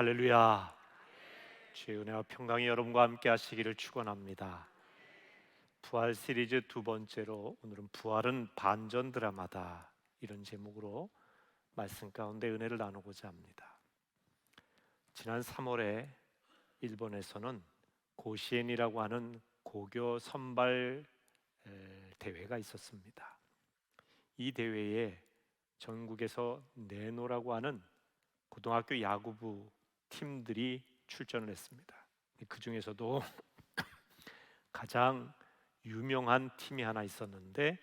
할렐루야. 주의 은혜와 평강이 여러분과 함께 하시기를 축원합니다. 부활 시리즈 두 번째로 오늘은 부활은 반전 드라마다, 이런 제목으로 말씀 가운데 은혜를 나누고자 합니다. 지난 3월에 일본에서는 고시엔이라고 하는 고교 선발 대회가 있었습니다. 이 대회에 전국에서 네노라고 하는 고등학교 야구부 팀들이 출전을 했습니다. 그 중에서도 가장 유명한 팀이 하나 있었는데,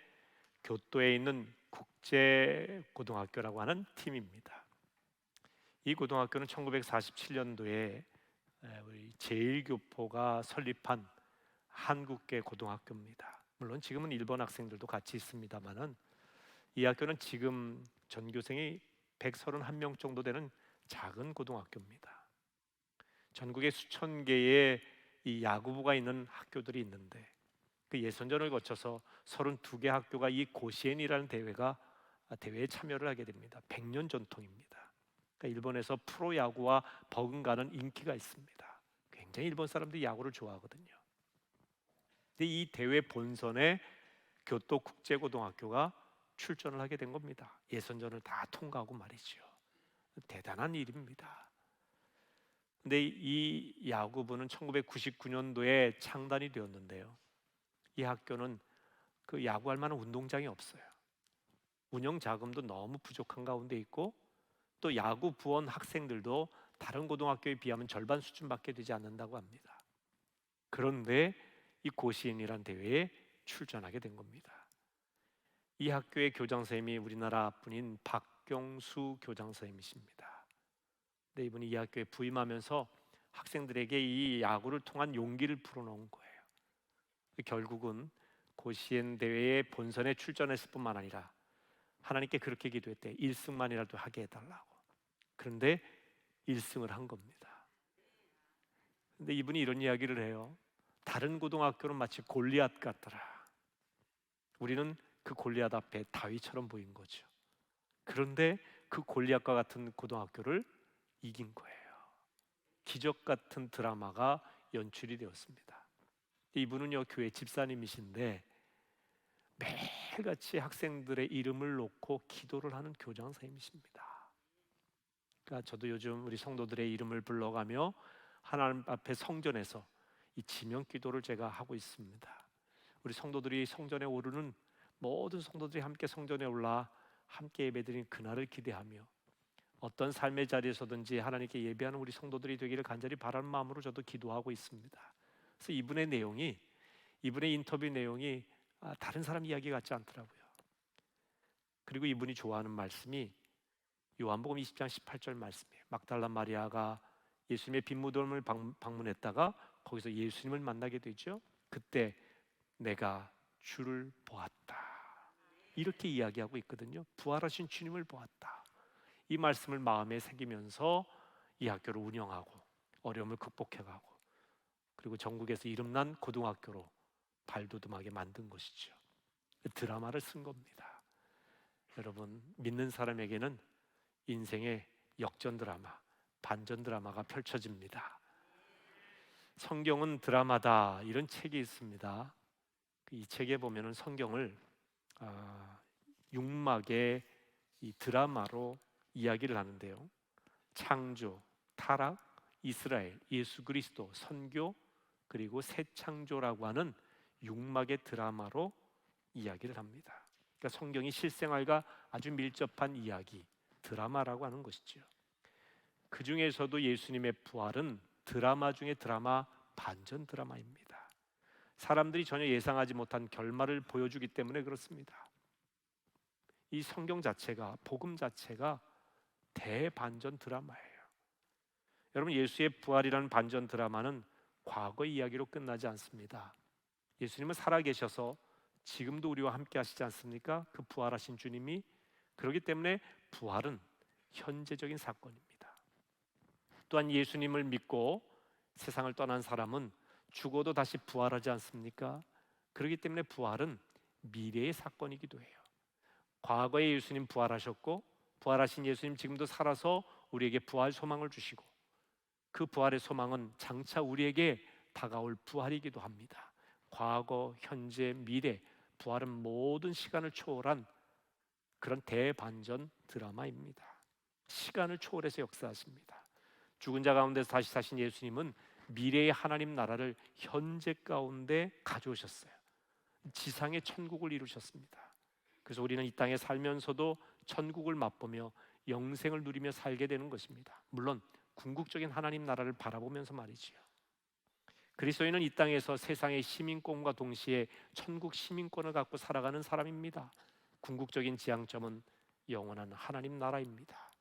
교토에 있는 국제고등학교라고 하는 팀입니다. 이 고등학교는 1947년도에 우리 제1교포가 설립한 한국계 고등학교입니다. 물론 지금은 일본 학생들도 같이 있습니다만은, 이 학교는 지금 전교생이 131명 정도 되는 작은 고등학교입니다. 전국에 수천 개의 이 야구부가 있는 학교들이 있는데, 그 예선전을 거쳐서 32개 학교가 이 고시엔이라는 대회에 참여를 하게 됩니다. 100년 전통입니다. 그러니까 일본에서 프로야구와 버금가는 인기가 있습니다. 굉장히 일본 사람들이 야구를 좋아하거든요. 근데 이 대회 본선에 교토국제고등학교가 출전을 하게 된 겁니다. 예선전을 다 통과하고 말이죠. 대단한 일입니다. 근데 이 야구부는 1999년도에 창단이 되었는데요, 이 학교는 그 야구할 만한 운동장이 없어요. 운영 자금도 너무 부족한 가운데 있고, 또 야구 부원 학생들도 다른 고등학교에 비하면 절반 수준밖에 되지 않는다고 합니다. 그런데 이 고시인이란 대회에 출전하게 된 겁니다. 이 학교의 교장 선생님이 우리나라 분인 박경수 교장 선생님이십니다. 근데 이분이 이 학교에 부임하면서 학생들에게 이 야구를 통한 용기를 불어넣은 거예요. 결국은 고시엔 대회의 본선에 출전했을 뿐만 아니라 하나님께 그렇게 기도했대. 1승만이라도 하게 해달라고. 그런데 1승을 한 겁니다. 근데 이분이 이런 이야기를 해요. 다른 고등학교는 마치 골리앗 같더라. 우리는 그 골리앗 앞에 다윗처럼 보인 거죠. 그런데 그 골리앗과 같은 고등학교를 이긴 거예요. 기적 같은 드라마가 연출이 되었습니다. 이분은요, 교회 집사님이신데 매일같이 학생들의 이름을 놓고 기도를 하는 교장 선생님이십니다. 그러니까 저도 요즘 우리 성도들의 이름을 불러가며 하나님 앞에 성전에서 이 지명 기도를 제가 하고 있습니다. 우리 성도들이 성전에 오르는 모든 성도들이 함께 성전에 올라 함께 예배드리는 그날을 기대하며, 어떤 삶의 자리에서든지 하나님께 예배하는 우리 성도들이 되기를 간절히 바라는 마음으로 저도 기도하고 있습니다. 그래서 이분의 인터뷰 내용이 다른 사람 이야기 같지 않더라고요. 그리고 이분이 좋아하는 말씀이 요한복음 20장 18절 말씀이에요. 막달라 마리아가 예수님의 빈 무덤을 방문했다가 거기서 예수님을 만나게 되죠. 그때 내가 주를 보았다, 이렇게 이야기하고 있거든요. 부활하신 주님을 보았다. 이 말씀을 마음에 새기면서 이 학교를 운영하고 어려움을 극복해가고, 그리고 전국에서 이름난 고등학교로 발돋움하게 만든 것이죠. 드라마를 쓴 겁니다. 여러분, 믿는 사람에게는 인생의 역전 드라마, 반전 드라마가 펼쳐집니다. 성경은 드라마다, 이런 책이 있습니다. 이 책에 보면은 성경을 6막의 이 드라마로 이야기를 하는데요, 창조, 타락, 이스라엘, 예수 그리스도, 선교, 그리고 새 창조라고 하는 6막의 드라마로 이야기를 합니다. 그러니까 성경이 실생활과 아주 밀접한 이야기, 드라마라고 하는 것이죠. 그 중에서도 예수님의 부활은 드라마 중에 드라마, 반전 드라마입니다. 사람들이 전혀 예상하지 못한 결말을 보여주기 때문에 그렇습니다. 이 성경 자체가, 복음 자체가 대반전 드라마예요. 여러분, 예수의 부활이라는 반전 드라마는 과거의 이야기로 끝나지 않습니다. 예수님은 살아계셔서 지금도 우리와 함께 하시지 않습니까? 그 부활하신 주님이. 그렇기 때문에 부활은 현재적인 사건입니다. 또한 예수님을 믿고 세상을 떠난 사람은 죽어도 다시 부활하지 않습니까? 그렇기 때문에 부활은 미래의 사건이기도 해요. 과거에 예수님 부활하셨고, 부활하신 예수님 지금도 살아서 우리에게 부활 소망을 주시고, 그 부활의 소망은 장차 우리에게 다가올 부활이기도 합니다. 과거, 현재, 미래, 부활은 모든 시간을 초월한 그런 대반전 드라마입니다. 시간을 초월해서 역사하십니다. 죽은 자 가운데서 다시 사신 예수님은 미래의 하나님 나라를 현재 가운데 가져오셨어요. 지상의 천국을 이루셨습니다. 그래서 우리는 이 땅에 살면서도 천국을 맛보며 영생을 누리며 살게 되는 것입니다. 물론 궁극적인 하나님 나라를 바라보면서 말이지요. 그리스도인은 이 땅에서 세상의 시민권과 동시에 천국 시민권을 갖고 살아가는 사람입니다. 궁극적인 지향점은 영원한 하나님 나라입니다.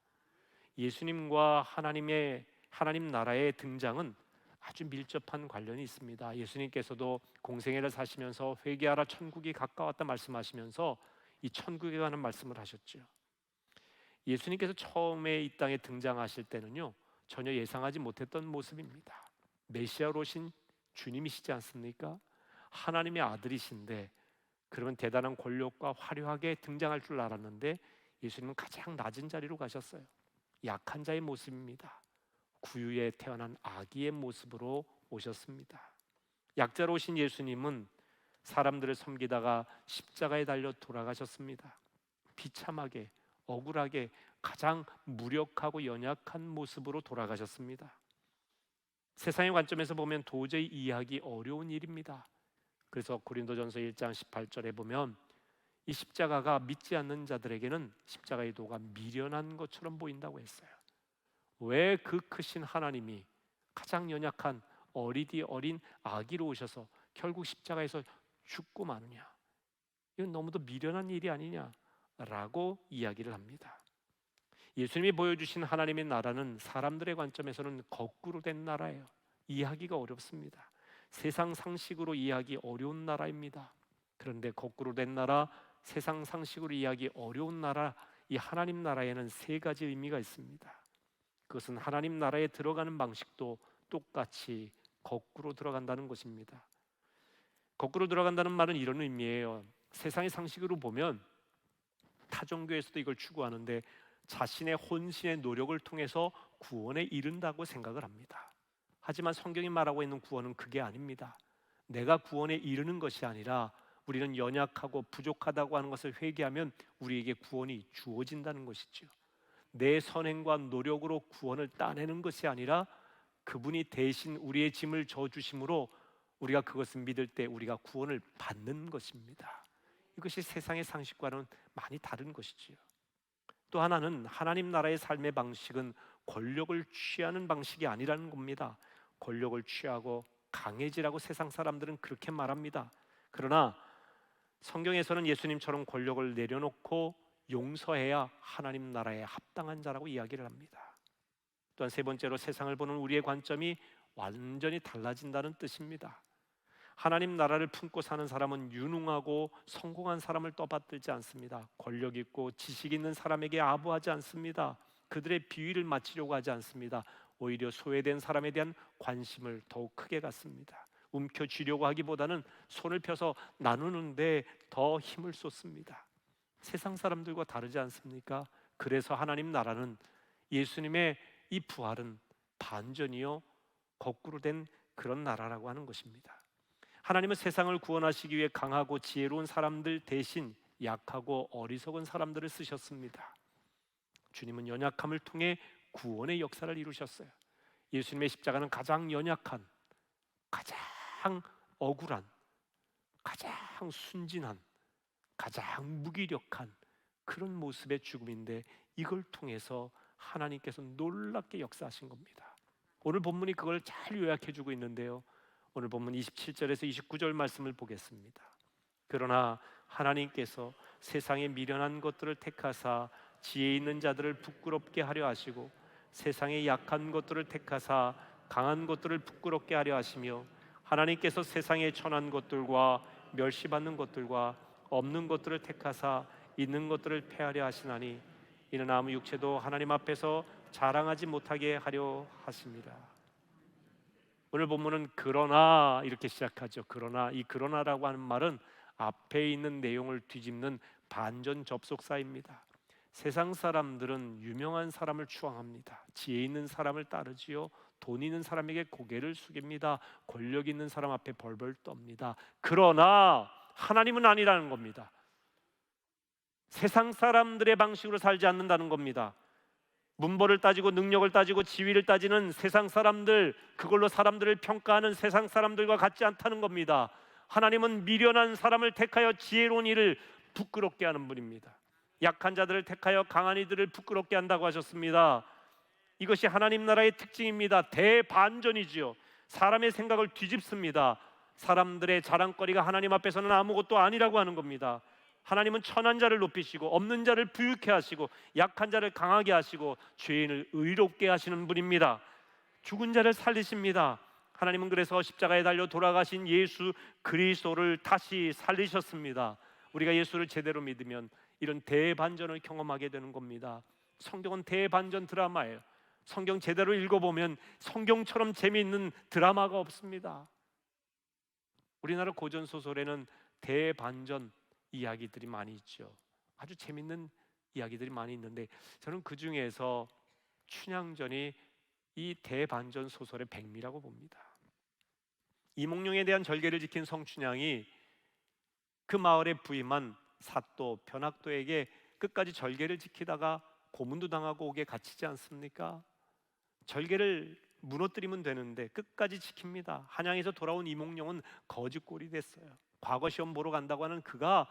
예수님과 하나님 나라의 등장은 아주 밀접한 관련이 있습니다. 예수님께서도 공생애를 사시면서 회개하라 천국이 가까웠다 말씀하시면서 이 천국에 관한 말씀을 하셨죠. 예수님께서 처음에 이 땅에 등장하실 때는요, 전혀 예상하지 못했던 모습입니다. 메시아로 오신 주님이시지 않습니까? 하나님의 아들이신데 그러면 대단한 권력과 화려하게 등장할 줄 알았는데 예수님은 가장 낮은 자리로 가셨어요. 약한 자의 모습입니다. 구유에 태어난 아기의 모습으로 오셨습니다. 약자로 오신 예수님은 사람들을 섬기다가 십자가에 달려 돌아가셨습니다. 비참하게, 억울하게, 가장 무력하고 연약한 모습으로 돌아가셨습니다. 세상의 관점에서 보면 도저히 이해하기 어려운 일입니다. 그래서 고린도전서 1장 18절에 보면 이 십자가가 믿지 않는 자들에게는 십자가의 도가 미련한 것처럼 보인다고 했어요. 왜 그 크신 하나님이 가장 연약한 어리디 어린 아기로 오셔서 결국 십자가에서 죽고 마느냐, 이건 너무도 미련한 일이 아니냐라고 이야기를 합니다. 예수님이 보여주신 하나님의 나라는 사람들의 관점에서는 거꾸로 된 나라예요. 이해하기가 어렵습니다. 세상 상식으로 이해하기 어려운 나라입니다. 그런데 거꾸로 된 나라, 세상 상식으로 이해하기 어려운 나라, 이 하나님 나라에는 세 가지 의미가 있습니다. 그것은 하나님 나라에 들어가는 방식도 똑같이 거꾸로 들어간다는 것입니다. 거꾸로 들어간다는 말은 이런 의미예요. 세상의 상식으로 보면 타종교에서도 이걸 추구하는데 자신의 혼신의 노력을 통해서 구원에 이른다고 생각을 합니다. 하지만 성경이 말하고 있는 구원은 그게 아닙니다. 내가 구원에 이르는 것이 아니라 우리는 연약하고 부족하다고 하는 것을 회개하면 우리에게 구원이 주어진다는 것이죠. 내 선행과 노력으로 구원을 따내는 것이 아니라 그분이 대신 우리의 짐을 져주심으로 우리가 그것을 믿을 때 우리가 구원을 받는 것입니다. 이것이 세상의 상식과는 많이 다른 것이지요. 또 하나는 하나님 나라의 삶의 방식은 권력을 취하는 방식이 아니라는 겁니다. 권력을 취하고 강해지라고 세상 사람들은 그렇게 말합니다. 그러나 성경에서는 예수님처럼 권력을 내려놓고 용서해야 하나님 나라에 합당한 자라고 이야기를 합니다. 또한 세 번째로 세상을 보는 우리의 관점이 완전히 달라진다는 뜻입니다. 하나님 나라를 품고 사는 사람은 유능하고 성공한 사람을 떠받들지 않습니다. 권력 있고 지식 있는 사람에게 아부하지 않습니다. 그들의 비위를 맞추려고 하지 않습니다. 오히려 소외된 사람에 대한 관심을 더욱 크게 갖습니다. 움켜쥐려고 하기보다는 손을 펴서 나누는데 더 힘을 쏟습니다. 세상 사람들과 다르지 않습니까? 그래서 하나님 나라는, 예수님의 이 부활은 반전이요 거꾸로 된 그런 나라라고 하는 것입니다. 하나님은 세상을 구원하시기 위해 강하고 지혜로운 사람들 대신 약하고 어리석은 사람들을 쓰셨습니다. 주님은 연약함을 통해 구원의 역사를 이루셨어요. 예수님의 십자가는 가장 연약한, 가장 억울한, 가장 순진한, 가장 무기력한 그런 모습의 죽음인데 이걸 통해서 하나님께서 놀랍게 역사하신 겁니다. 오늘 본문이 그걸 잘 요약해주고 있는데요, 오늘 본문 27절에서 29절 말씀을 보겠습니다. 그러나 하나님께서 세상의 미련한 것들을 택하사 지혜 있는 자들을 부끄럽게 하려 하시고 세상의 약한 것들을 택하사 강한 것들을 부끄럽게 하려 하시며 하나님께서 세상의 천한 것들과 멸시받는 것들과 없는 것들을 택하사 있는 것들을 폐하려 하시나니 이는 아무 육체도 하나님 앞에서 자랑하지 못하게 하려 하십니다. 오늘 본문은 그러나 이렇게 시작하죠. 그러나, 이 그러나라고 하는 말은 앞에 있는 내용을 뒤집는 반전 접속사입니다. 세상 사람들은 유명한 사람을 추앙합니다. 지혜 있는 사람을 따르지요. 돈 있는 사람에게 고개를 숙입니다. 권력 있는 사람 앞에 벌벌 떱니다. 그러나 하나님은 아니라는 겁니다. 세상 사람들의 방식으로 살지 않는다는 겁니다. 문벌을 따지고 능력을 따지고 지위를 따지는 세상 사람들, 그걸로 사람들을 평가하는 세상 사람들과 같지 않다는 겁니다. 하나님은 미련한 사람을 택하여 지혜로운 이를 부끄럽게 하는 분입니다. 약한 자들을 택하여 강한 이들을 부끄럽게 한다고 하셨습니다. 이것이 하나님 나라의 특징입니다. 대반전이지요. 사람의 생각을 뒤집습니다. 사람들의 자랑거리가 하나님 앞에서는 아무것도 아니라고 하는 겁니다. 하나님은 천한 자를 높이시고 없는 자를 부유케 하시고 약한 자를 강하게 하시고 죄인을 의롭게 하시는 분입니다. 죽은 자를 살리십니다. 하나님은 그래서 십자가에 달려 돌아가신 예수 그리스도를 다시 살리셨습니다. 우리가 예수를 제대로 믿으면 이런 대반전을 경험하게 되는 겁니다. 성경은 대반전 드라마예요. 성경 제대로 읽어보면 성경처럼 재미있는 드라마가 없습니다. 우리나라 고전소설에는 대반전 이야기들이 많이 있죠. 아주 재밌는 이야기들이 많이 있는데 저는 그 중에서 춘향전이 이 대반전 소설의 백미라고 봅니다. 이몽룡에 대한 절개를 지킨 성춘향이 그 마을에 부임한 사또 변학도에게 끝까지 절개를 지키다가 고문도 당하고 옥에 갇히지 않습니까? 절개를 무너뜨리면 되는데 끝까지 지킵니다. 한양에서 돌아온 이몽룡은 거지꼴이 됐어요. 과거 시험 보러 간다고 하는 그가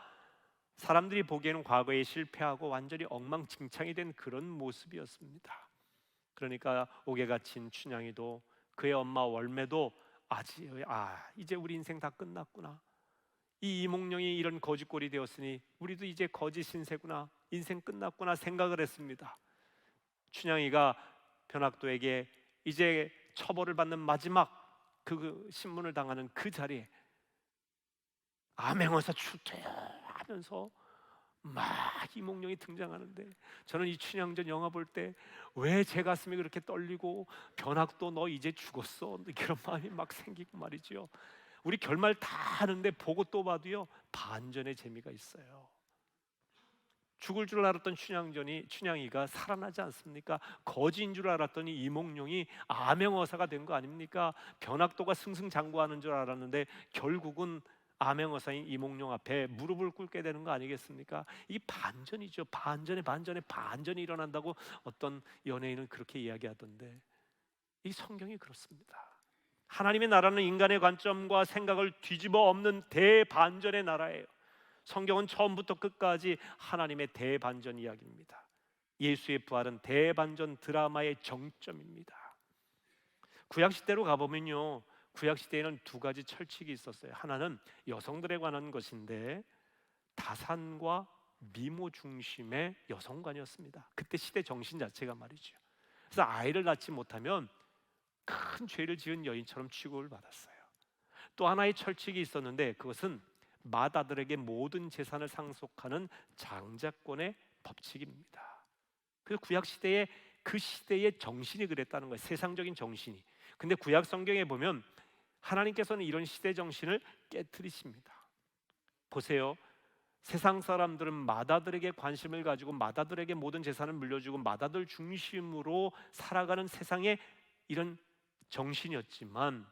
사람들이 보기에는 과거에 실패하고 완전히 엉망진창이 된 그런 모습이었습니다. 그러니까 옥에 갇힌 춘향이도 그의 엄마 월매도 이제 우리 인생 다 끝났구나. 이 이몽룡이 이런 거지꼴이 되었으니 우리도 이제 거지 신세구나, 인생 끝났구나 생각을 했습니다. 춘향이가 변학도에게 이제 처벌을 받는 마지막 그 신문을 당하는 그 자리에 암행어사 출퇴하면서 막 이몽룡이 등장하는데 저는 이 춘향전 영화 볼 때 왜 제 가슴이 그렇게 떨리고 변학도 너 이제 죽었어 그런 마음이 막 생기고 말이죠. 우리 결말 다 하는데 보고 또 봐도요 반전의 재미가 있어요. 죽을 줄 알았던 춘향이가 살아나지 않습니까? 거지인 줄 알았더니 이몽룡이 암행어사가 된 거 아닙니까? 변학도가 승승장구하는 줄 알았는데 결국은 암행어사인 이몽룡 앞에 무릎을 꿇게 되는 거 아니겠습니까? 이 반전이죠. 반전에 반전이 일어난다고 어떤 연예인은 그렇게 이야기하던데 이 성경이 그렇습니다. 하나님의 나라는 인간의 관점과 생각을 뒤집어 엎는 대반전의 나라예요. 성경은 처음부터 끝까지 하나님의 대반전 이야기입니다. 예수의 부활은 대반전 드라마의 정점입니다. 구약시대로 가보면요 구약시대에는 두 가지 철칙이 있었어요. 하나는 여성들에 관한 것인데 다산과 미모 중심의 여성관이었습니다. 그때 시대 정신 자체가 말이죠. 그래서 아이를 낳지 못하면 큰 죄를 지은 여인처럼 취급을 받았어요. 또 하나의 철칙이 있었는데 그것은 맏아들에게 모든 재산을 상속하는 장자권의 법칙입니다. 그래서 구약 시대에 그 시대의 정신이 그랬다는 거예요. 세상적인 정신이. 근데 구약 성경에 보면 하나님께서는 이런 시대 정신을 깨트리십니다. 보세요. 세상 사람들은 맏아들에게 관심을 가지고 맏아들에게 모든 재산을 물려주고 맏아들 중심으로 살아가는 세상의 이런 정신이었지만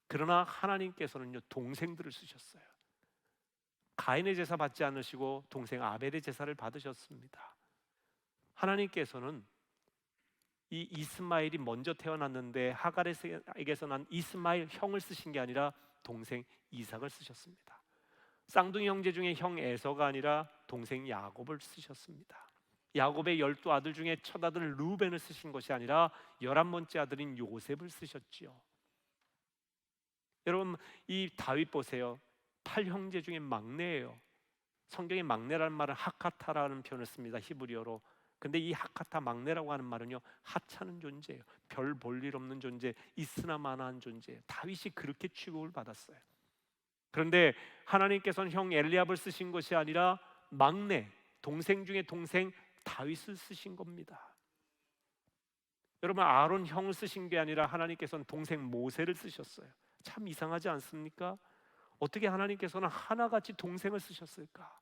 그러나 하나님께서는요 동생들을 쓰셨어요. 가인의 제사 받지 않으시고 동생 아벨의 제사를 받으셨습니다. 하나님께서는 이 이스마엘이 먼저 태어났는데 하갈에게서 난 이스마엘 형을 쓰신 게 아니라 동생 이삭을 쓰셨습니다. 쌍둥이 형제 중에 형 에서가 아니라 동생 야곱을 쓰셨습니다. 야곱의 12아들 중에 첫 아들 루벤을 쓰신 것이 아니라 11번째 아들인 요셉을 쓰셨지요. 여러분 이 다윗 보세요. 8형제 중에 막내예요. 성경에 막내라는 말은 하카타라는 표현을 씁니다. 히브리어로. 근데 이 하카타 막내라고 하는 말은요 하찮은 존재예요. 별 볼 일 없는 존재, 있으나 마나한 존재예요. 다윗이 그렇게 취급을 받았어요. 그런데 하나님께서는 형 엘리압을 쓰신 것이 아니라 막내, 동생 중에 동생 다윗을 쓰신 겁니다. 여러분 아론 형을 쓰신 게 아니라 하나님께서는 동생 모세를 쓰셨어요. 참 이상하지 않습니까? 어떻게 하나님께서는 하나같이 동생을 쓰셨을까?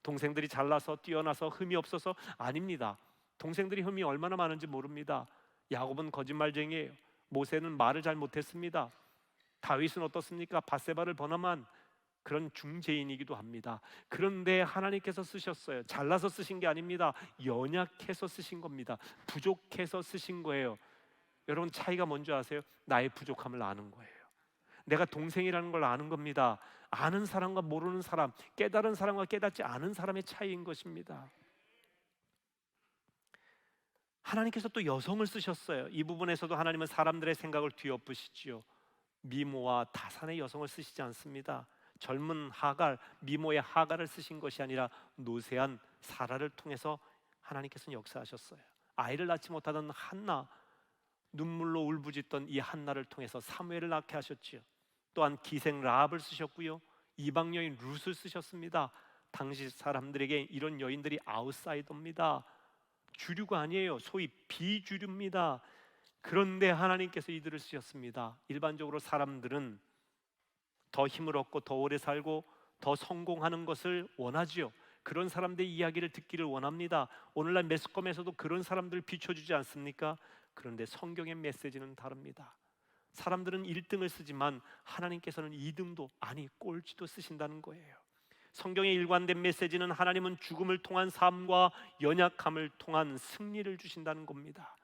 동생들이 잘나서 뛰어나서 흠이 없어서 아닙니다. 동생들이 흠이 얼마나 많은지 모릅니다. 야곱은 거짓말쟁이에요. 모세는 말을 잘 못했습니다. 다윗은 어떻습니까? 밧세바를 번함한 그런 중재인이기도 합니다. 그런데 하나님께서 쓰셨어요. 잘나서 쓰신 게 아닙니다. 연약해서 쓰신 겁니다. 부족해서 쓰신 거예요. 여러분, 차이가 뭔지 아세요? 나의 부족함을 아는 거예요. 내가 동생이라는 걸 아는 겁니다. 아는 사람과 모르는 사람, 깨달은 사람과 깨닫지 않은 사람의 차이인 것입니다. 하나님께서 또 여성을 쓰셨어요. 이 부분에서도 하나님은 사람들의 생각을 뒤엎으시지요. 미모와 다산의 여성을 쓰시지 않습니다. 젊은 하갈, 미모의 하갈을 쓰신 것이 아니라 노쇠한 사라를 통해서 하나님께서는 역사하셨어요. 아이를 낳지 못하던 한나, 눈물로 울부짖던 이 한나를 통해서 사무엘을 낳게 하셨지요. 또한 기생 라합을 쓰셨고요, 이방 여인 룻을 쓰셨습니다. 당시 사람들에게 이런 여인들이 아웃사이더입니다. 주류가 아니에요. 소위 비주류입니다. 그런데 하나님께서 이들을 쓰셨습니다. 일반적으로 사람들은 더 힘을 얻고 더 오래 살고 더 성공하는 것을 원하지요. 그런 사람들의 이야기를 듣기를 원합니다. 오늘날 매스컴에서도 그런 사람들을 비춰주지 않습니까? 그런데 성경의 메시지는 다릅니다. 사람들은 1등을 쓰지만 하나님께서는 2등도, 아니 꼴찌도 쓰신다는 거예요. 성경의 일관된 메시지는 하나님은 죽음을 통한 삶과 연약함을 통한 승리를 주신다는 겁니다.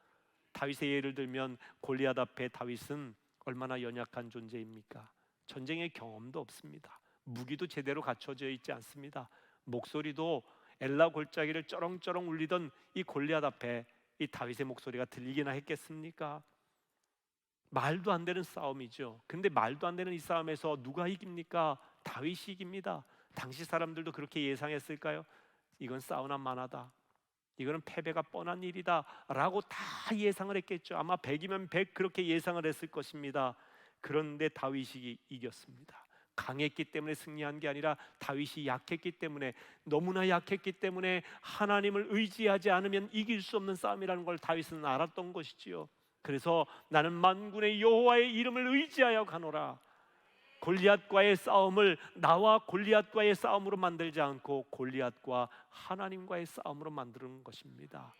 다윗의 예를 들면 골리앗 앞에 다윗은 얼마나 연약한 존재입니까? 전쟁의 경험도 없습니다. 무기도 제대로 갖춰져 있지 않습니다. 목소리도 엘라 골짜기를 쩌렁쩌렁 울리던 이 골리앗 앞에 이 다윗의 목소리가 들리기나 했겠습니까? 말도 안 되는 싸움이죠. 근데 말도 안 되는 이 싸움에서 누가 이깁니까? 다윗이 이깁니다. 당시 사람들도 그렇게 예상했을까요? 이건 싸우나 마나다, 이거는 패배가 뻔한 일이다 라고 다 예상을 했겠죠. 아마 100이면 100 그렇게 예상을 했을 것입니다. 그런데 다윗이 이겼습니다. 강했기 때문에 승리한 게 아니라 다윗이 약했기 때문에, 너무나 약했기 때문에 하나님을 의지하지 않으면 이길 수 없는 싸움이라는 걸 다윗은 알았던 것이지요. 그래서 나는 만군의 여호와의 이름을 의지하여 가노라. 골리앗과의 싸움을 나와 골리앗과의 싸움으로 만들지 않고 골리앗과 하나님과의 싸움으로 만드는 것입니다.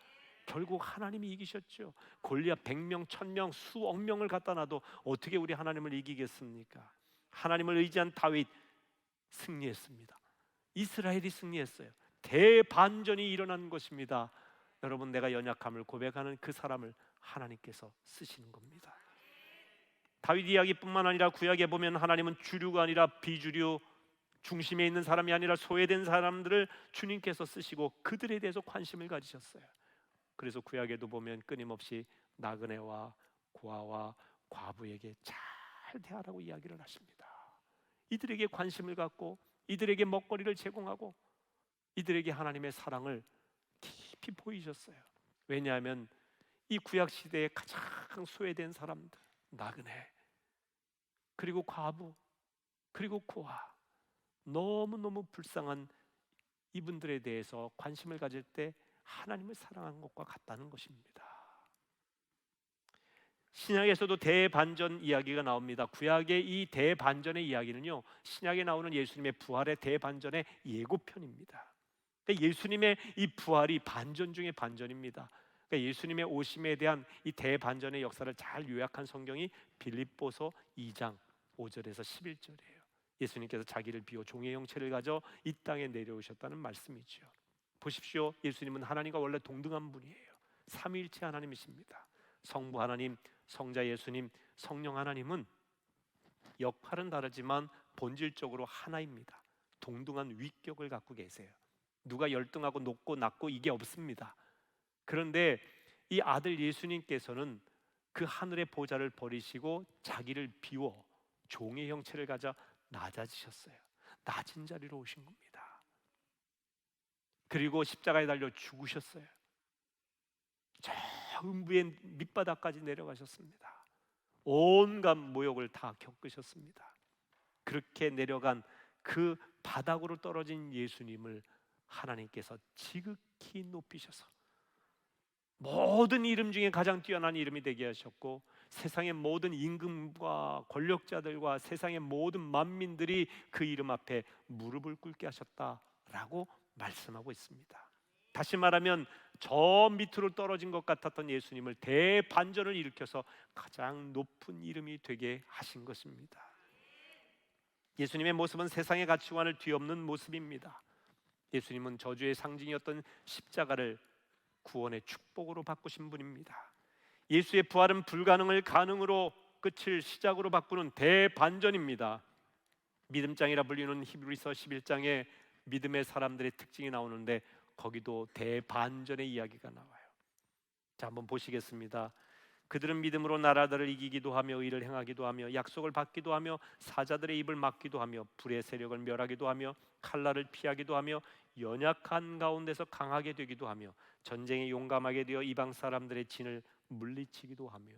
결국 하나님이 이기셨죠. 골리앗 100명, 1000명, 수억 명을 갖다 놔도 어떻게 우리 하나님을 이기겠습니까? 하나님을 의지한 다윗 승리했습니다. 이스라엘이 승리했어요. 대반전이 일어난 것입니다. 여러분, 내가 연약함을 고백하는 그 사람을 하나님께서 쓰시는 겁니다. 다윗 이야기뿐만 아니라 구약에 보면 하나님은 주류가 아니라 비주류, 중심에 있는 사람이 아니라 소외된 사람들을 주님께서 쓰시고 그들에 대해서 관심을 가지셨어요. 그래서 구약에도 보면 끊임없이 나그네와 고아와 과부에게 잘 대하라고 이야기를 하십니다. 이들에게 관심을 갖고 이들에게 먹거리를 제공하고 이들에게 하나님의 사랑을 깊이 보이셨어요. 왜냐하면 이 구약 시대에 가장 소외된 사람들, 나그네, 그리고 과부, 그리고 고아, 너무너무 불쌍한 이분들에 대해서 관심을 가질 때 하나님을 사랑하는 것과 같다는 것입니다. 신약에서도 대반전 이야기가 나옵니다. 구약의 이 대반전의 이야기는요, 신약에 나오는 예수님의 부활의 대반전의 예고편입니다. 그러니까 예수님의 이 부활이 반전 중에 반전입니다. 그러니까 예수님의 오심에 대한 이 대반전의 역사를 잘 요약한 성경이 빌립보서 2장 5절에서 11절이에요. 예수님께서 자기를 비워 종의 형체를 가져 이 땅에 내려오셨다는 말씀이죠. 보십시오. 예수님은 하나님과 원래 동등한 분이에요. 삼위일체 하나님이십니다. 성부 하나님, 성자 예수님, 성령 하나님은 역할은 다르지만 본질적으로 하나입니다. 동등한 위격을 갖고 계세요. 누가 열등하고 높고 낮고 이게 없습니다. 그런데 이 아들 예수님께서는 그 하늘의 보좌를 버리시고 자기를 비워 종의 형체를 가져 낮아지셨어요. 낮은 자리로 오신 겁니다. 그리고 십자가에 달려 죽으셨어요. 저 음부의 밑바닥까지 내려가셨습니다. 온갖 모욕을 다 겪으셨습니다. 그렇게 내려간 그 바닥으로 떨어진 예수님을 하나님께서 지극히 높이셔서 모든 이름 중에 가장 뛰어난 이름이 되게 하셨고, 세상의 모든 임금과 권력자들과 세상의 모든 만민들이 그 이름 앞에 무릎을 꿇게 하셨다라고 말씀하고 있습니다. 다시 말하면 저 밑으로 떨어진 것 같았던 예수님을 대반전을 일으켜서 가장 높은 이름이 되게 하신 것입니다. 예수님의 모습은 세상의 가치관을 뒤엎는 모습입니다. 예수님은 저주의 상징이었던 십자가를 구원의 축복으로 바꾸신 분입니다. 예수의 부활은 불가능을 가능으로, 끝을 시작으로 바꾸는 대반전입니다. 믿음장이라 불리는 히브리서 11장에 믿음의 사람들의 특징이 나오는데 거기도 대반전의 이야기가 나와요. 자, 한번 보시겠습니다. 그들은 믿음으로 나라들을 이기기도 하며 의를 행하기도 하며 약속을 받기도 하며 사자들의 입을 막기도 하며 불의 세력을 멸하기도 하며 칼날을 피하기도 하며 연약한 가운데서 강하게 되기도 하며 전쟁에 용감하게 되어 이방 사람들의 진을 물리치기도 하며.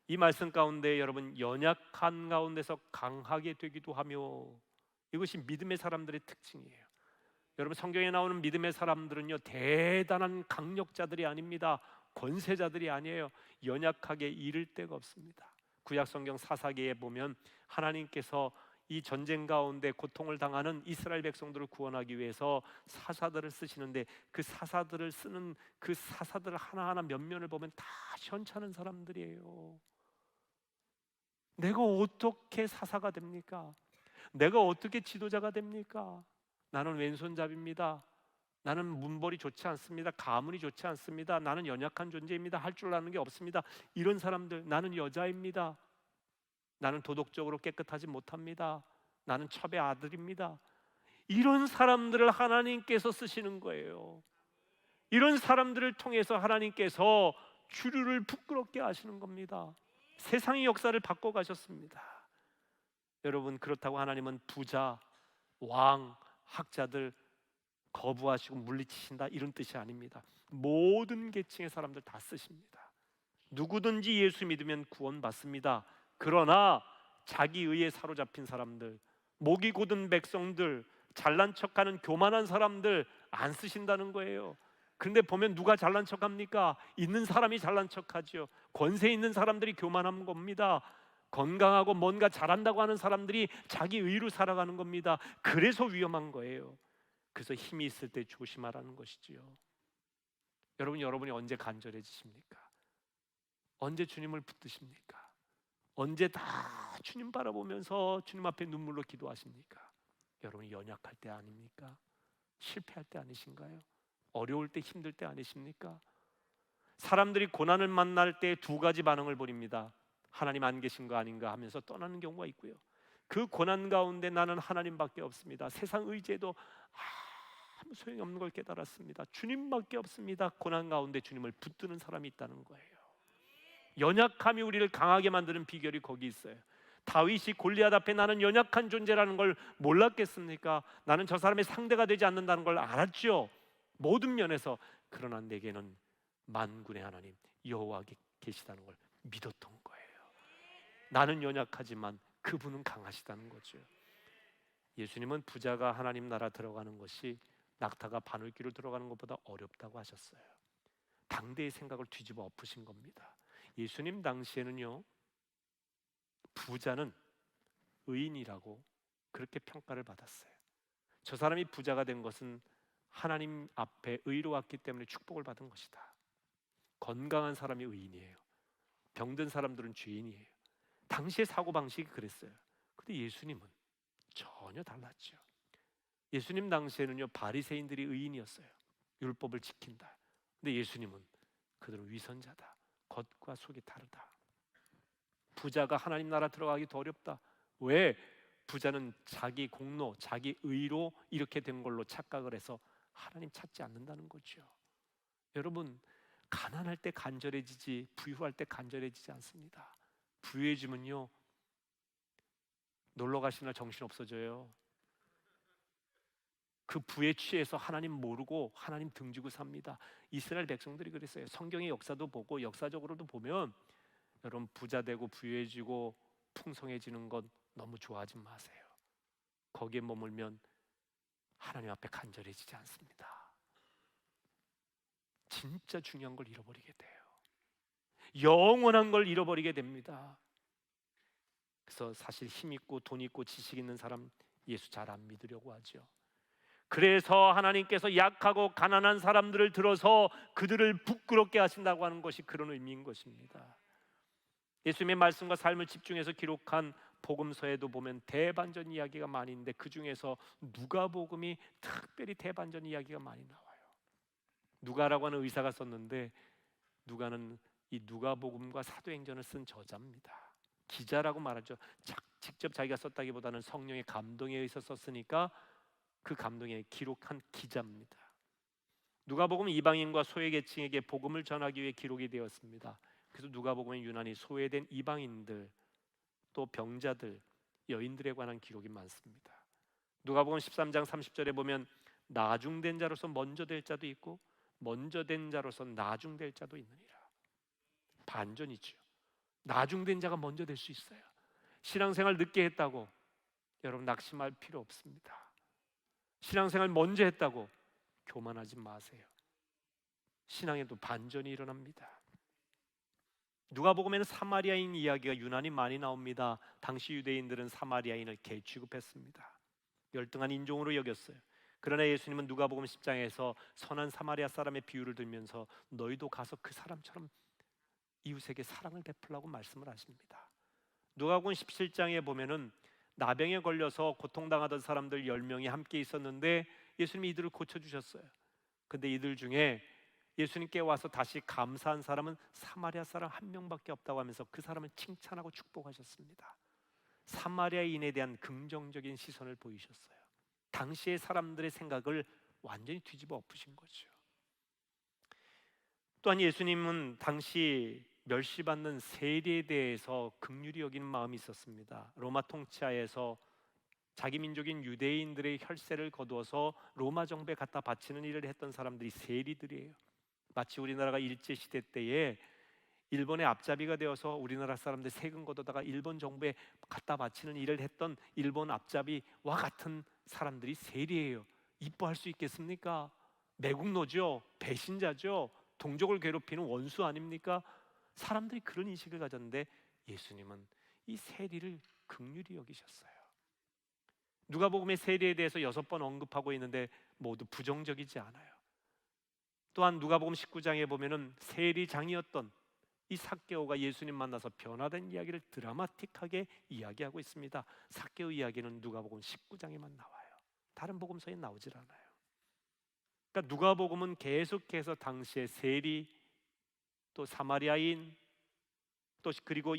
이 말씀 가운데 여러분, 연약한 가운데서 강하게 되기도 하며, 이것이 믿음의 사람들의 특징이에요. 여러분, 성경에 나오는 믿음의 사람들은요, 대단한 강력자들이 아닙니다. 권세자들이 아니에요. 연약하게 이를 데가 없습니다. 구약 성경 사사기에 보면 하나님께서 이 전쟁 가운데 고통을 당하는 이스라엘 백성들을 구원하기 위해서 사사들을 쓰시는데, 그 사사들을 쓰는 그 사사들 하나하나 면면을 보면 다 현찮은 사람들이에요. 내가 어떻게 사사가 됩니까? 내가 어떻게 지도자가 됩니까? 나는 왼손잡이입니다. 나는 문벌이 좋지 않습니다. 가문이 좋지 않습니다. 나는 연약한 존재입니다. 할 줄 아는 게 없습니다. 이런 사람들, 나는 여자입니다. 나는 도덕적으로 깨끗하지 못합니다. 나는 첩의 아들입니다. 이런 사람들을 하나님께서 쓰시는 거예요. 이런 사람들을 통해서 하나님께서 주류를 부끄럽게 하시는 겁니다. 세상의 역사를 바꿔 가셨습니다. 여러분, 그렇다고 하나님은 부자, 왕, 학자들 거부하시고 물리치신다, 이런 뜻이 아닙니다. 모든 계층의 사람들 다 쓰십니다. 누구든지 예수 믿으면 구원받습니다. 그러나 자기 의에 사로잡힌 사람들, 목이 곧은 백성들, 잘난 척하는 교만한 사람들 안 쓰신다는 거예요. 그런데 보면 누가 잘난 척합니까? 있는 사람이 잘난 척하죠. 권세 있는 사람들이 교만한 겁니다. 건강하고 뭔가 잘한다고 하는 사람들이 자기 의로 살아가는 겁니다. 그래서 위험한 거예요. 그래서 힘이 있을 때 조심하라는 것이지요. 여러분이 언제 간절해지십니까? 언제 주님을 붙드십니까? 언제 다 주님 바라보면서 주님 앞에 눈물로 기도하십니까? 여러분이 연약할 때 아닙니까? 실패할 때 아니신가요? 어려울 때, 힘들 때 아니십니까? 사람들이 고난을 만날 때 두 가지 반응을 보입니다. 하나님 안 계신 거 아닌가 하면서 떠나는 경우가 있고요, 그 고난 가운데 나는 하나님밖에 없습니다. 세상 의지에도 아무 소용이 없는 걸 깨달았습니다. 주님밖에 없습니다. 고난 가운데 주님을 붙드는 사람이 있다는 거예요. 연약함이 우리를 강하게 만드는 비결이 거기 있어요. 다윗이 골리앗 앞에 나는 연약한 존재라는 걸 몰랐겠습니까? 나는 저 사람의 상대가 되지 않는다는 걸 알았죠, 모든 면에서. 그러나 내게는 만군의 하나님 여호와 계시다는 걸 믿었던 거예요. 나는 연약하지만 그분은 강하시다는 거죠. 예수님은 부자가 하나님 나라 들어가는 것이 낙타가 바늘귀로 들어가는 것보다 어렵다고 하셨어요. 당대의 생각을 뒤집어 엎으신 겁니다. 예수님 당시에는요, 부자는 의인이라고 그렇게 평가를 받았어요. 저 사람이 부자가 된 것은 하나님 앞에 의로웠기 때문에 축복을 받은 것이다. 건강한 사람이 의인이에요. 병든 사람들은 죄인이에요. 당시의 사고방식이 그랬어요. 근데 예수님은 전혀 달랐죠. 예수님 당시에는요, 바리새인들이 의인이었어요. 율법을 지킨다. 근데 예수님은 그들은 위선자다. 겉과 속이 다르다. 부자가 하나님 나라 들어가기 더 어렵다. 왜? 부자는 자기 공로, 자기 의로 이렇게 된 걸로 착각을 해서 하나님 찾지 않는다는 거죠. 여러분, 가난할 때 간절해지지 부유할 때 간절해지지 않습니다. 부유해지면요, 놀러 가시는 날 정신 없어져요. 그 부에 취해서 하나님 모르고 하나님 등지고 삽니다. 이스라엘 백성들이 그랬어요. 성경의 역사도 보고 역사적으로도 보면 여러분, 부자 되고 부유해지고 풍성해지는 것 너무 좋아하지 마세요. 거기에 머물면 하나님 앞에 간절해지지 않습니다. 진짜 중요한 걸 잃어버리게 돼요. 영원한 걸 잃어버리게 됩니다. 그래서 사실 힘 있고 돈 있고 지식 있는 사람 예수 잘 안 믿으려고 하죠. 그래서 하나님께서 약하고 가난한 사람들을 들어서 그들을 부끄럽게 하신다고 하는 것이 그런 의미인 것입니다. 예수님의 말씀과 삶을 집중해서 기록한 복음서에도 보면 대반전 이야기가 많이 있는데 그 중에서 누가복음이 특별히 대반전 이야기가 많이 나와요. 누가라고 하는 의사가 썼는데 누가는 이 누가복음과 사도행전을 쓴 저자입니다. 기자라고 말하죠. 직접 자기가 썼다기보다는 성령의 감동에 의해서 썼으니까 그 감동에 기록한 기자입니다. 누가복음은 이방인과 소외계층에게 복음을 전하기 위해 기록이 되었습니다. 그래서 누가복음은 유난히 소외된 이방인들, 또 병자들, 여인들에 관한 기록이 많습니다. 누가복음 13장 30절에 보면 나중된 자로서 먼저 될 자도 있고 먼저 된 자로서 나중될 자도 있느니라. 반전이죠. 나중된 자가 먼저 될 수 있어요. 신앙생활 늦게 했다고 여러분 낙심할 필요 없습니다. 신앙생활 먼저 했다고 교만하지 마세요. 신앙에도 반전이 일어납니다. 누가복음에는 사마리아인 이야기가 유난히 많이 나옵니다. 당시 유대인들은 사마리아인을 개 취급했습니다. 열등한 인종으로 여겼어요. 그러나 예수님은 누가복음 10장에서 선한 사마리아 사람의 비유를 들면서 너희도 가서 그 사람처럼 이웃에게 사랑을 베풀라고 말씀을 하십니다. 누가복음 17장에 보면은 나병에 걸려서 고통당하던 사람들 10명이 함께 있었는데 예수님이 이들을 고쳐주셨어요. 근데 이들 중에 예수님께 와서 다시 감사한 사람은 사마리아 사람 한 명밖에 없다고 하면서 그 사람을 칭찬하고 축복하셨습니다. 사마리아인에 대한 긍정적인 시선을 보이셨어요. 당시의 사람들의 생각을 완전히 뒤집어 엎으신 거죠. 또한 예수님은 당시 멸시받는 세리에 대해서 긍휼히 여기는 마음이 있었습니다. 로마 통치하에서 자기 민족인 유대인들의 혈세를 거두어서 로마 정부에 갖다 바치는 일을 했던 사람들이 세리들이에요. 마치 우리나라가 일제시대 때에 일본의 앞잡이가 되어서 우리나라 사람들 세금 걷어다가 일본 정부에 갖다 바치는 일을 했던 일본 앞잡이와 같은 사람들이 세리예요. 이뻐할 수 있겠습니까? 매국노죠. 배신자죠. 동족을 괴롭히는 원수 아닙니까? 사람들이 그런 인식을 가졌는데 예수님은 이 세리를 긍휼히 여기셨어요. 누가복음의 세리에 대해서 6번 언급하고 있는데 모두 부정적이지 않아요. 또한 누가복음 19장에 보면은 세리장이었던 이 삭개오가 예수님 만나서 변화된 이야기를 드라마틱하게 이야기하고 있습니다. 삭개오 이야기는 누가복음 19장에만 나와요. 다른 복음서에 나오질 않아요. 그러니까 누가복음은 계속해서 당시의 세리, 또 사마리아인, 또 그리고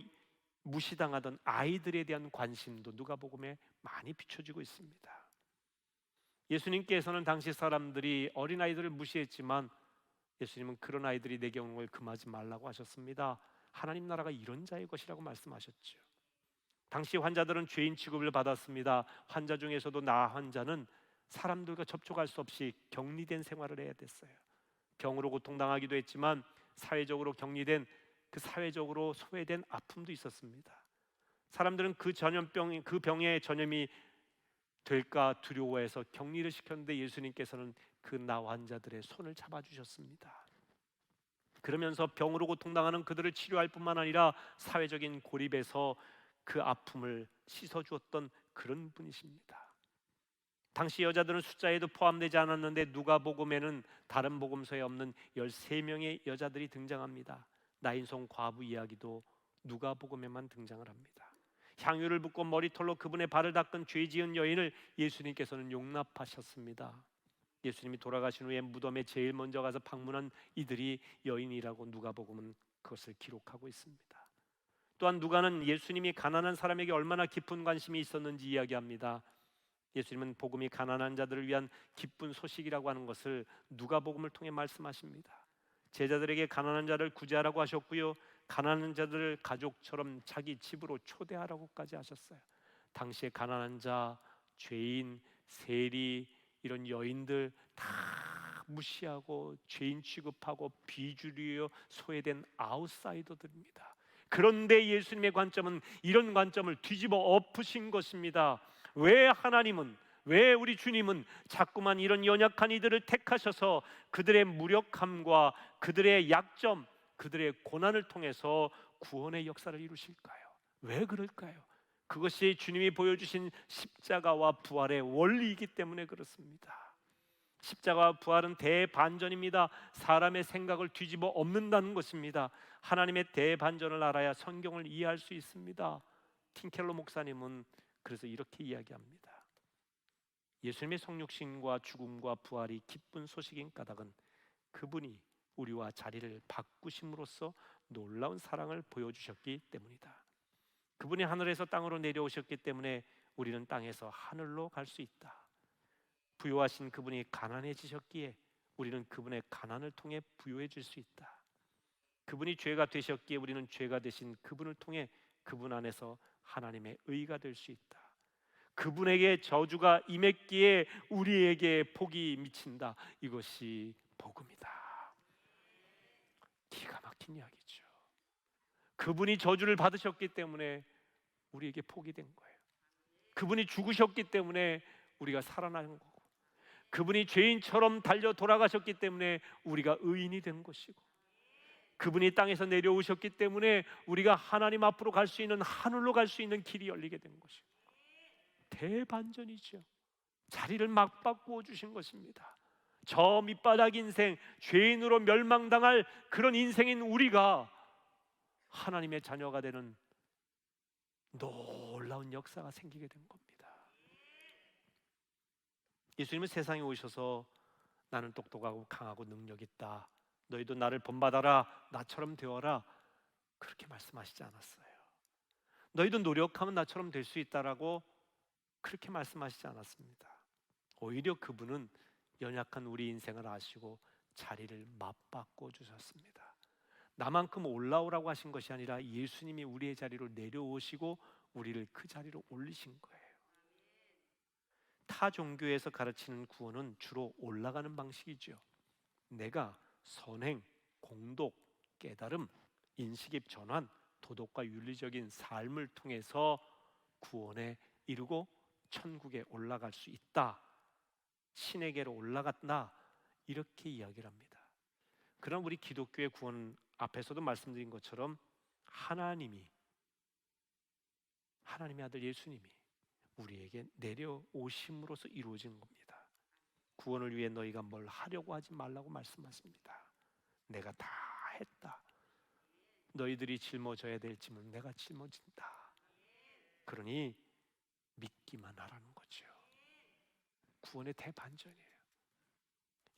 무시당하던 아이들에 대한 관심도 누가복음에 많이 비춰지고 있습니다. 예수님께서는 당시 사람들이 어린아이들을 무시했지만 예수님은 그런 아이들이 내게 오는 걸 금하지 말라고 하셨습니다. 하나님 나라가 이런 자의 것이라고 말씀하셨죠. 당시 환자들은 죄인 취급을 받았습니다. 환자 중에서도 나 환자는 사람들과 접촉할 수 없이 격리된 생활을 해야 됐어요. 병으로 고통당하기도 했지만 사회적으로 격리된 그 사회적으로 소외된 아픔도 있었습니다. 사람들은 그 병의 전염이 될까 두려워해서 격리를 시켰는데 예수님께서는 그 나 환자들의 손을 잡아주셨습니다. 그러면서 병으로 고통당하는 그들을 치료할 뿐만 아니라 사회적인 고립에서 그 아픔을 씻어주었던 그런 분이십니다. 당시 여자들은 숫자에도 포함되지 않았는데 누가복음에는 다른 복음서에 없는 13명의 여자들이 등장합니다. 나인송 과부 이야기도 누가복음에만 등장을 합니다. 향유를 붓고 머리털로 그분의 발을 닦은 죄 지은 여인을 예수님께서는 용납하셨습니다. 예수님이 돌아가신 후에 무덤에 제일 먼저 가서 방문한 이들이 여인이라고 누가복음은 그것을 기록하고 있습니다. 또한 누가는 예수님이 가난한 사람에게 얼마나 깊은 관심이 있었는지 이야기합니다. 예수님은 복음이 가난한 자들을 위한 기쁜 소식이라고 하는 것을 누가복음을 통해 말씀하십니다. 제자들에게 가난한 자를 구제하라고 하셨고요, 가난한 자들을 가족처럼 자기 집으로 초대하라고까지 하셨어요. 당시에 가난한 자, 죄인, 세리, 이런 여인들 다 무시하고 죄인 취급하고 비주류요 소외된 아웃사이더들입니다. 그런데 예수님의 관점은 이런 관점을 뒤집어 엎으신 것입니다. 왜 하나님은, 왜 우리 주님은 자꾸만 이런 연약한 이들을 택하셔서 그들의 무력함과 그들의 약점, 그들의 고난을 통해서 구원의 역사를 이루실까요? 왜 그럴까요? 그것이 주님이 보여주신 십자가와 부활의 원리이기 때문에 그렇습니다. 십자가와 부활은 대반전입니다. 사람의 생각을 뒤집어 엎는다는 것입니다. 하나님의 대반전을 알아야 성경을 이해할 수 있습니다. 틴켈러 목사님은 그래서 이렇게 이야기합니다. 예수님의 성육신과 죽음과 부활이 기쁜 소식인 까닭은 그분이 우리와 자리를 바꾸심으로써 놀라운 사랑을 보여주셨기 때문이다. 그분이 하늘에서 땅으로 내려오셨기 때문에 우리는 땅에서 하늘로 갈 수 있다. 부유하신 그분이 가난해지셨기에 우리는 그분의 가난을 통해 부유해질 수 있다. 그분이 죄가 되셨기에 우리는 죄가 되신 그분을 통해 그분 안에서 하나님의 의가 될 수 있다. 그분에게 저주가 임했기에 우리에게 복이 미친다. 이것이 복음이다. 기가 막힌 이야기죠. 그분이 저주를 받으셨기 때문에 우리에게 복이 된 거예요. 그분이 죽으셨기 때문에 우리가 살아나는 거고, 그분이 죄인처럼 달려 돌아가셨기 때문에 우리가 의인이 된 것이고, 그분이 땅에서 내려오셨기 때문에 우리가 하나님 앞으로 갈 수 있는, 하늘로 갈 수 있는 길이 열리게 된 것이고, 대반전이죠. 자리를 막 바꾸어 주신 것입니다. 저 밑바닥 인생, 죄인으로 멸망당할 그런 인생인 우리가 하나님의 자녀가 되는 놀라운 역사가 생기게 된 겁니다. 예수님은 세상에 오셔서 나는 똑똑하고 강하고 능력 있다, 너희도 나를 본받아라, 나처럼 되어라, 그렇게 말씀하시지 않았어요. 너희도 노력하면 나처럼 될 수 있다라고 그렇게 말씀하시지 않았습니다. 오히려 그분은 연약한 우리 인생을 아시고 자리를 맞바꿔 주셨습니다. 나만큼 올라오라고 하신 것이 아니라 예수님이 우리의 자리로 내려오시고 우리를 그 자리로 올리신 거예요. 타 종교에서 가르치는 구원은 주로 올라가는 방식이죠. 내가 선행, 공독, 깨달음, 인식의 전환, 도덕과 윤리적인 삶을 통해서 구원에 이르고 천국에 올라갈 수 있다, 신에게로 올라갔나, 이렇게 이야기를 합니다. 그럼 우리 기독교의 구원, 앞에서도 말씀드린 것처럼 하나님의 아들 예수님이 우리에게 내려오심으로써 이루어진 겁니다. 구원을 위해 너희가 뭘 하려고 하지 말라고 말씀하십니다. 내가 다 했다. 너희들이 짊어져야 될 짐은 내가 짊어진다. 그러니 믿기만 하라는 거죠. 구원의 대반전이에요.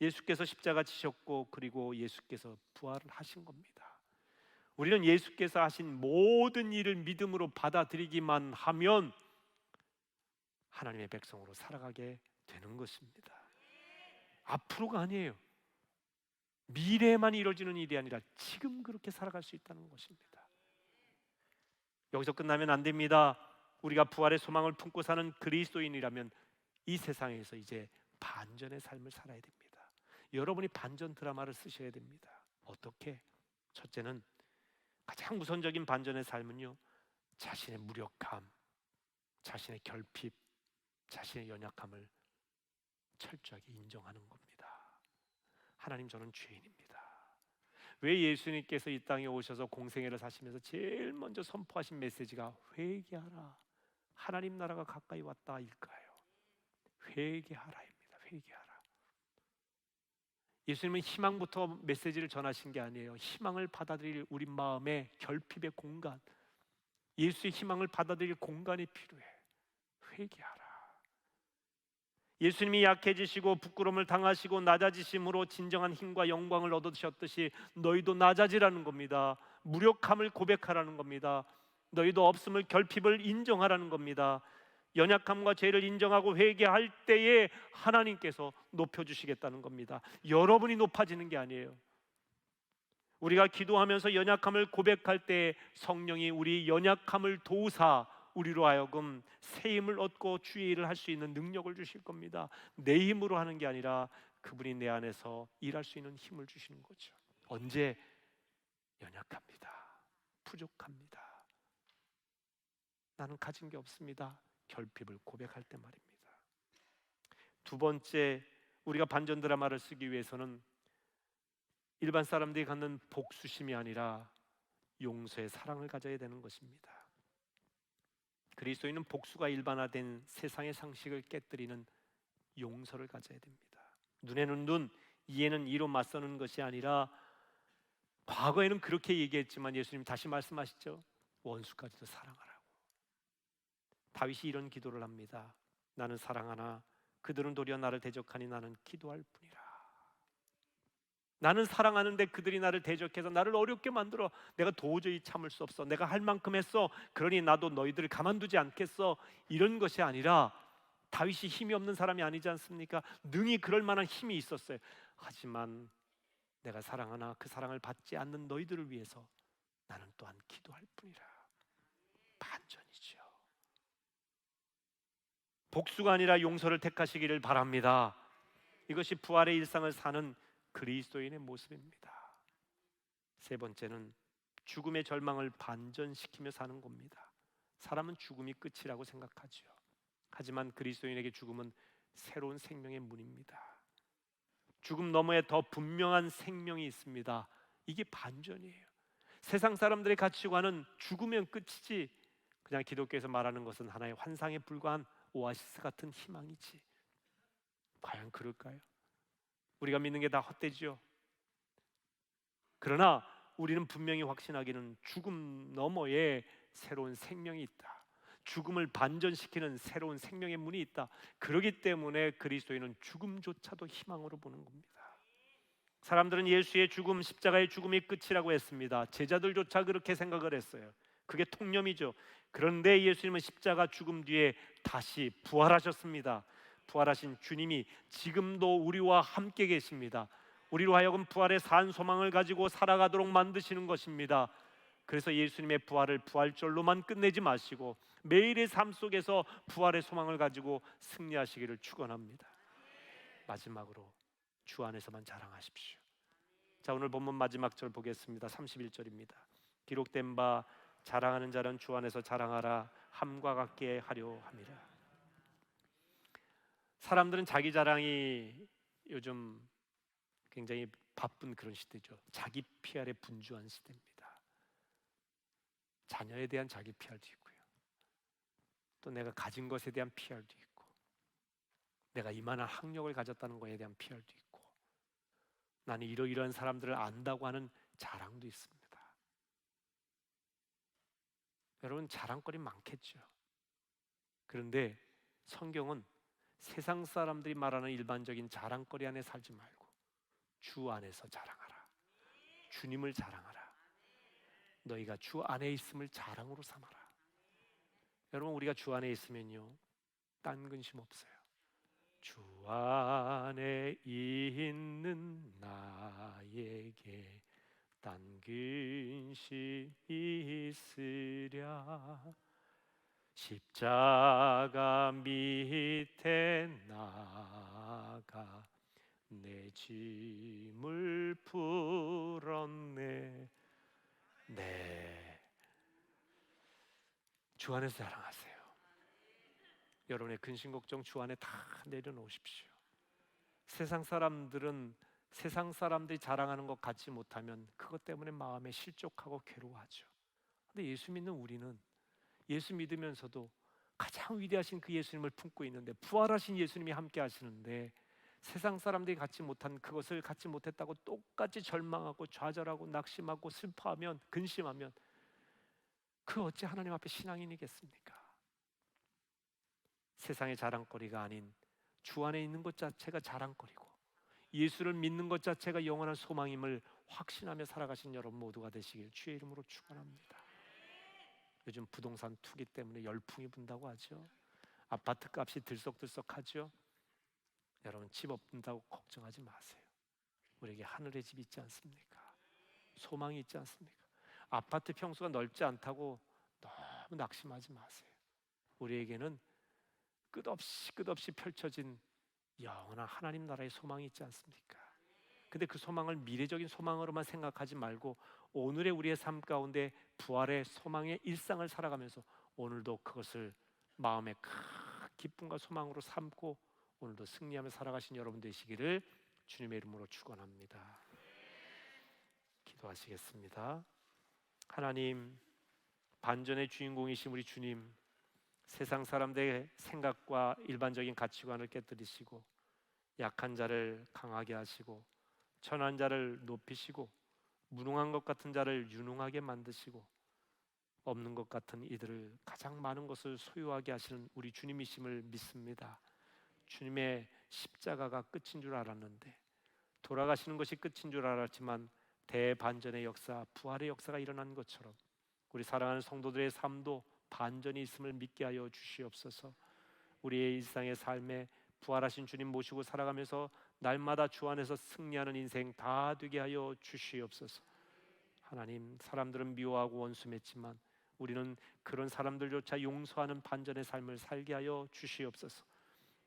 예수께서 십자가 지셨고 그리고 예수께서 부활을 하신 겁니다. 우리는 예수께서 하신 모든 일을 믿음으로 받아들이기만 하면 하나님의 백성으로 살아가게 되는 것입니다. 앞으로가 아니에요. 미래에만 이루어지는 일이 아니라 지금 그렇게 살아갈 수 있다는 것입니다. 여기서 끝나면 안 됩니다. 우리가 부활의 소망을 품고 사는 그리스도인이라면 이 세상에서 이제 반전의 삶을 살아야 됩니다. 여러분이 반전 드라마를 쓰셔야 됩니다. 어떻게? 첫째는, 가장 우선적인 반전의 삶은요, 자신의 무력함, 자신의 결핍, 자신의 연약함을 철저하게 인정하는 겁니다. 하나님, 저는 죄인입니다. 왜 예수님께서 이 땅에 오셔서 공생애를 사시면서 제일 먼저 선포하신 메시지가 회개하라, 하나님 나라가 가까이 왔다일까요? 회개하라입니다. 회개하라. 예수님은 희망부터 메시지를 전하신 게 아니에요. 희망을 받아들일 우리 마음의 결핍의 공간, 예수의 희망을 받아들일 공간이 필요해. 회개하라. 예수님이 약해지시고 부끄러움을 당하시고 낮아지심으로 진정한 힘과 영광을 얻으셨듯이 너희도 낮아지라는 겁니다. 무력함을 고백하라는 겁니다. 너희도 없음을, 결핍을 인정하라는 겁니다. 연약함과 죄를 인정하고 회개할 때에 하나님께서 높여주시겠다는 겁니다. 여러분이 높아지는 게 아니에요. 우리가 기도하면서 연약함을 고백할 때 성령이 우리 연약함을 도우사 우리로 하여금 새 힘을 얻고 주의 일을 할 수 있는 능력을 주실 겁니다. 내 힘으로 하는 게 아니라 그분이 내 안에서 일할 수 있는 힘을 주시는 거죠. 언제? 연약합니다. 부족합니다. 나는 가진 게 없습니다. 결핍을 고백할 때 말입니다. 두 번째, 우리가 반전 드라마를 쓰기 위해서는 일반 사람들이 갖는 복수심이 아니라 용서의 사랑을 가져야 되는 것입니다. 그리스도인은 복수가 일반화된 세상의 상식을 깨뜨리는 용서를 가져야 됩니다. 눈에는 눈, 이에는 이로 맞서는 것이 아니라, 과거에는 그렇게 얘기했지만 예수님 다시 말씀하시죠. 원수까지도 사랑하라고. 다윗이 이런 기도를 합니다. 나는 사랑하나 그들은 도리어 나를 대적하니 나는 기도할 뿐이라. 나는 사랑하는데 그들이 나를 대적해서 나를 어렵게 만들어. 내가 도저히 참을 수 없어. 내가 할 만큼 했어. 그러니 나도 너희들을 가만두지 않겠어. 이런 것이 아니라, 다윗이 힘이 없는 사람이 아니지 않습니까? 능히 그럴 만한 힘이 있었어요. 하지만 내가 사랑하나 그 사랑을 받지 않는 너희들을 위해서 나는 또한 기도할 뿐이라. 반전이죠. 복수가 아니라 용서를 택하시기를 바랍니다. 이것이 부활의 일상을 사는 그리스도인의 모습입니다. 세 번째는 죽음의 절망을 반전시키며 사는 겁니다. 사람은 죽음이 끝이라고 생각하죠. 하지만 그리스도인에게 죽음은 새로운 생명의 문입니다. 죽음 너머에 더 분명한 생명이 있습니다. 이게 반전이에요. 세상 사람들의 가치관은 죽으면 끝이지, 그냥 기독교에서 말하는 것은 하나의 환상에 불과한 오아시스 같은 희망이지. 과연 그럴까요? 우리가 믿는 게 다 헛되지요. 그러나 우리는 분명히 확신하기는 죽음 너머에 새로운 생명이 있다. 죽음을 반전시키는 새로운 생명의 문이 있다. 그렇기 때문에 그리스도인은 죽음조차도 희망으로 보는 겁니다. 사람들은 예수의 죽음, 십자가의 죽음이 끝이라고 했습니다. 제자들조차 그렇게 생각을 했어요. 그게 통념이죠. 그런데 예수님은 십자가 죽음 뒤에 다시 부활하셨습니다. 부활하신 주님이 지금도 우리와 함께 계십니다. 우리로 하여금 부활의 산 소망을 가지고 살아가도록 만드시는 것입니다. 그래서 예수님의 부활을 부활절로만 끝내지 마시고 매일의 삶 속에서 부활의 소망을 가지고 승리하시기를 축원합니다. 마지막으로 주 안에서만 자랑하십시오. 자, 오늘 본문 마지막 절 보겠습니다. 31절입니다. 기록된 바 자랑하는 자는 주 안에서 자랑하라 함과 같게 하려 함이라. 사람들은 자기 자랑이 요즘 굉장히 바쁜 그런 시대죠. 자기 PR에 분주한 시대입니다. 자녀에 대한 자기 PR도 있고요. 또 내가 가진 것에 대한 PR도 있고, 내가 이만한 학력을 가졌다는 것에 대한 PR도 있고, 나는 이러이러한 사람들을 안다고 하는 자랑도 있습니다. 여러분, 자랑거리 많겠죠. 그런데 성경은 세상 사람들이 말하는 일반적인 자랑거리 안에 살지 말고 주 안에서 자랑하라. 주님을 자랑하라. 너희가 주 안에 있음을 자랑으로 삼아라. 여러분, 우리가 주 안에 있으면요, 딴 근심 없어요. 주 안에 있는 나에게 딴 근심 있으랴. 십자가 밑에 나가 내 짐을 풀었네. 네, 주 안에서 자랑하세요. 여러분의 근심 걱정 주 안에 다 내려놓으십시오. 세상 사람들이 자랑하는 것 갖지 못하면 그것 때문에 마음에 실족하고 괴로워하죠. 근데 예수 믿는 우리는 예수 믿으면서도 가장 위대하신 그 예수님을 품고 있는데, 부활하신 예수님이 함께 하시는데, 세상 사람들이 갖지 못한 그것을 갖지 못했다고 똑같이 절망하고 좌절하고 낙심하고 슬퍼하면, 근심하면 그 어찌 하나님 앞에 신앙인이겠습니까? 세상의 자랑거리가 아닌 주 안에 있는 것 자체가 자랑거리고, 예수를 믿는 것 자체가 영원한 소망임을 확신하며 살아가신 여러분 모두가 되시길 주의 이름으로 축원합니다. 요즘 부동산 투기 때문에 열풍이 분다고 하죠. 아파트 값이 들썩들썩하죠. 여러분, 집 없는다고 걱정하지 마세요. 우리에게 하늘의 집이 있지 않습니까? 소망이 있지 않습니까? 아파트 평수가 넓지 않다고 너무 낙심하지 마세요. 우리에게는 끝없이 펼쳐진 영원한 하나님 나라의 소망이 있지 않습니까? 근데 그 소망을 미래적인 소망으로만 생각하지 말고 오늘의 우리의 삶 가운데 부활의 소망의 일상을 살아가면서 오늘도 그것을 마음의 큰 기쁨과 소망으로 삼고 오늘도 승리하며 살아가신 여러분 되시기를 주님의 이름으로 축원합니다. 기도하시겠습니다. 하나님, 반전의 주인공이신 우리 주님, 세상 사람들의 생각과 일반적인 가치관을 깨뜨리시고 약한 자를 강하게 하시고 천한 자를 높이시고 무능한 것 같은 자를 유능하게 만드시고 없는 것 같은 이들을 가장 많은 것을 소유하게 하시는 우리 주님이심을 믿습니다. 주님의 십자가가 끝인 줄 알았는데, 돌아가시는 것이 끝인 줄 알았지만 대반전의 역사, 부활의 역사가 일어난 것처럼 우리 사랑하는 성도들의 삶도 반전이 있음을 믿게 하여 주시옵소서. 우리의 일상의 삶에 부활하신 주님 모시고 살아가면서 날마다 주 안에서 승리하는 인생 다 되게 하여 주시옵소서. 하나님, 사람들은 미워하고 원수 맺지만 우리는 그런 사람들조차 용서하는 반전의 삶을 살게 하여 주시옵소서.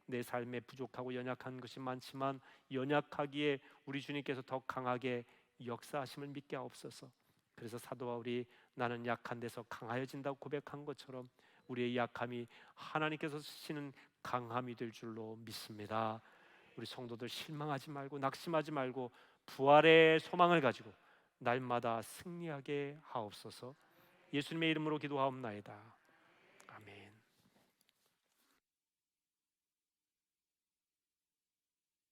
내 삶에 부족하고 연약한 것이 많지만 연약하기에 우리 주님께서 더 강하게 역사하심을 믿게 하옵소서. 그래서 사도 바울이 나는 약한 데서 강하여진다고 고백한 것처럼 우리의 약함이 하나님께서 쓰시는 강함이 될 줄로 믿습니다. 우리 성도들 실망하지 말고 낙심하지 말고 부활의 소망을 가지고 날마다 승리하게 하옵소서. 예수님의 이름으로 기도하옵나이다. 아멘.